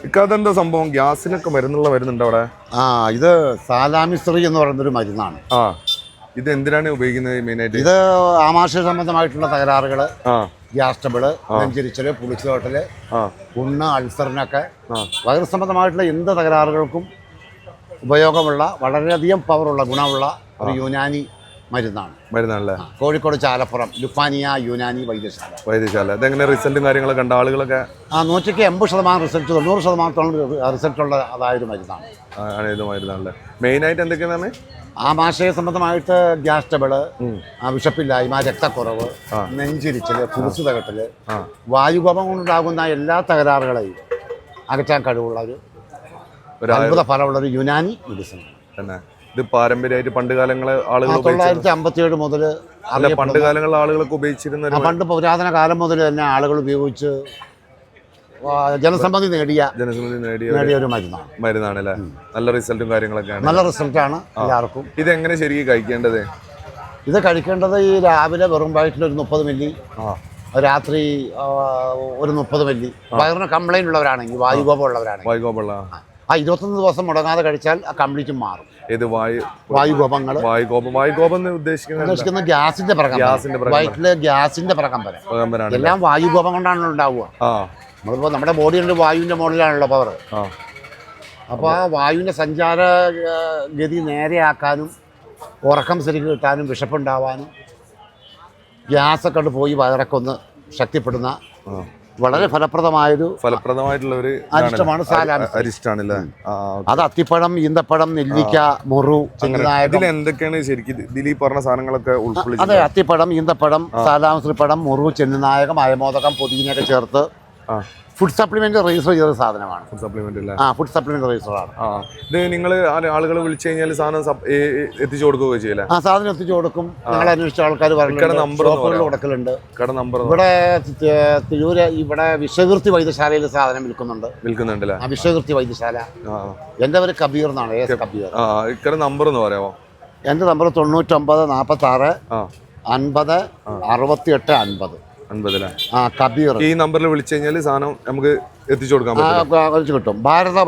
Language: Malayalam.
ഇക്കതെന്താ സംഭവം? ഗ്യാസിനൊക്കെ വരുന്നുണ്ട് അവിടെ. ഇത് സാലാമിസ്ത്രി എന്ന് പറയുന്നൊരു മരുന്നാണ്. ഇത് എന്തിനാണ് ഉപയോഗിക്കുന്നത് മെയിനായിട്ട്? ഇത് ആമാശയ സംബന്ധമായിട്ടുള്ള തകരാറുകൾ, ഗ്യാസ് ട്രബിള്, നെഞ്ചിരിച്ചല്, പുളിച്ചുതോട്ടല്, പുണ്ണ്, അൾസറിനൊക്കെ വൈറസ് സംബന്ധമായിട്ടുള്ള എന്ത് തകരാറുകൾക്കും ഉപയോഗമുള്ള വളരെയധികം പവറുള്ള ഗുണമുള്ള ഒരു യൂനാനി മരുന്നാണല്ലേ? കോഴിക്കോട് ചാലപ്പുറം ലുഫാനിയ യൂനാനി വൈദ്യശാല. അതെങ്ങനെ റിസൾട്ടും കാര്യങ്ങളൊക്കെ കണ്ട ആളുകളൊക്കെ 180% റിസൾട്ട്, 90% റിസൾട്ടുള്ള അതായത് മരുന്നാണല്ലേ? മെയിനായിട്ട് എന്തൊക്കെയാണ്? ആമാശയ സംബന്ധമായിട്ട് ഗ്യാസ് ട്രബിള്, വിശപ്പില്ലായ്മ, രക്തക്കുറവ്, നെഞ്ചിരിച്ചല്, കുറിച്ചു തകട്ടല്, വായുകോപം കൊണ്ടുണ്ടാകുന്ന എല്ലാ തകരാറുകളെയും അകറ്റാൻ കഴിവുള്ള ഒരു അത്ഭുത ഫലമുള്ളൊരു യുനാനി മെഡിസിൻ തന്നെ. ഇത് പാരമ്പര്യമായിട്ട് പണ്ട് കാലങ്ങളെ ആളുകൾ 1957 മുതൽ പണ്ട് കാലങ്ങളിലെ ആളുകളൊക്കെ ഉപയോഗിച്ചിരുന്ന പണ്ട് പുരാതന കാലം മുതൽ തന്നെ ആളുകൾ ഉപയോഗിച്ച് ജനസമ്മതി നേടിയ ഒരു മരുന്നാണല്ലേ? നല്ല റിസൾട്ടും കാര്യങ്ങളൊക്കെ നല്ല റിസൾട്ടാണ് എല്ലാവർക്കും. ഇതെങ്ങനെ ശരിക്കും കഴിക്കേണ്ടത്? ഇത് കഴിക്കേണ്ടത് ഈ രാവിലെ വെറും വയറ്റിൽ ഒരു 30 മില്ലി, രാത്രി ഒരു 30 മില്ലി. വയറിന് കംപ്ലൈന്റ് ഉള്ളവരാണെങ്കിൽ, വായുകോപം ഉള്ളവരാണെങ്കിൽ 21 ദിവസം മുടങ്ങാതെ കഴിച്ചാൽ ആ കംപ്ലീറ്റും മാറും. വായുകോപങ്ങൾ ഉദ്ദേശിക്കുന്ന ഗ്യാസിന്റെ വയറ്റില് ഗ്യാസിന്റെ പ്രകമ്പനം എല്ലാം വായുകോപം കൊണ്ടാണല്ലോ ഉണ്ടാവുക. നമ്മളിപ്പോ നമ്മുടെ ബോഡിയുടെ വായുവിന്റെ മോഡലാണല്ലോ പവർ. അപ്പോൾ ആ വായുവിന്റെ സഞ്ചാര ഗതി നേരെയാക്കാനും, ഉറക്കം ശരിക്ക് കിട്ടാനും, വിശപ്പുണ്ടാവാനും, ഗ്യാസൊക്കെ കൊണ്ട് പോയി വയറൊക്കെ ഒന്ന് ശക്തിപ്പെടുന്ന വളരെ ഫലപ്രദമായിട്ടുള്ള ഒരു അരിഷ്ടമാണ് അരിഷ്ടാണല്ലേ? അത് അത്തിപ്പഴം, ഈന്തപ്പഴം, നെല്ലിക്ക, മുറു, എന്തൊക്കെയാണ് ശരിക്കും ഇതിൽ ഈ പറഞ്ഞ സാധനങ്ങളൊക്കെ ഉൾപ്പെടുത്തി? അതെ, അത്തിപ്പഴം, ഈന്തപ്പഴം, സാലാമിസ്ത്രിപ്പഴം, മുറു, ചെന്നിനായകം, അയമോദകം, പുതിനയൊക്കെ ചേർത്ത് ഫുഡ് സപ്ലിമെന്റ് രജിസ്റ്റർ ചെയ്ത സാധനമാണ്. ഫുഡ് സപ്ലിമെന്റ് രജിസ്റ്ററാണ്. ഇത് നിങ്ങൾ ആളുകൾ വിളിച്ചു കഴിഞ്ഞാൽ സാധനം എത്തിച്ചു കൊടുക്കുകയോ ചെയ്യില്ല? സാധനം എത്തിച്ചു കൊടുക്കും. ഞങ്ങൾ അന്വേഷിച്ച ആൾക്കാർ കൊടുക്കലുണ്ട്. ഇവിടെ തിരൂര് ഇവിടെ വിശ്വകീർത്തി വൈദ്യശാലയിൽ സാധനം വിൽക്കുന്നുണ്ട്. വിശ്വകീർത്തി വൈദ്യശാല. എൻ്റെ പേര് കബീർ എന്നാണ്. കബീർ. നമ്പർ ഒന്ന് പറയാമോ? എൻ്റെ നമ്പർ 99 46 50 68 50. കബീർ. ഈ നമ്പറിൽ വിളിച്ചു കഴിഞ്ഞാൽ സാധനം നമുക്ക് എത്തിച്ചു കൊടുക്കാൻ പറ്റും. കിട്ടും. ഭാരത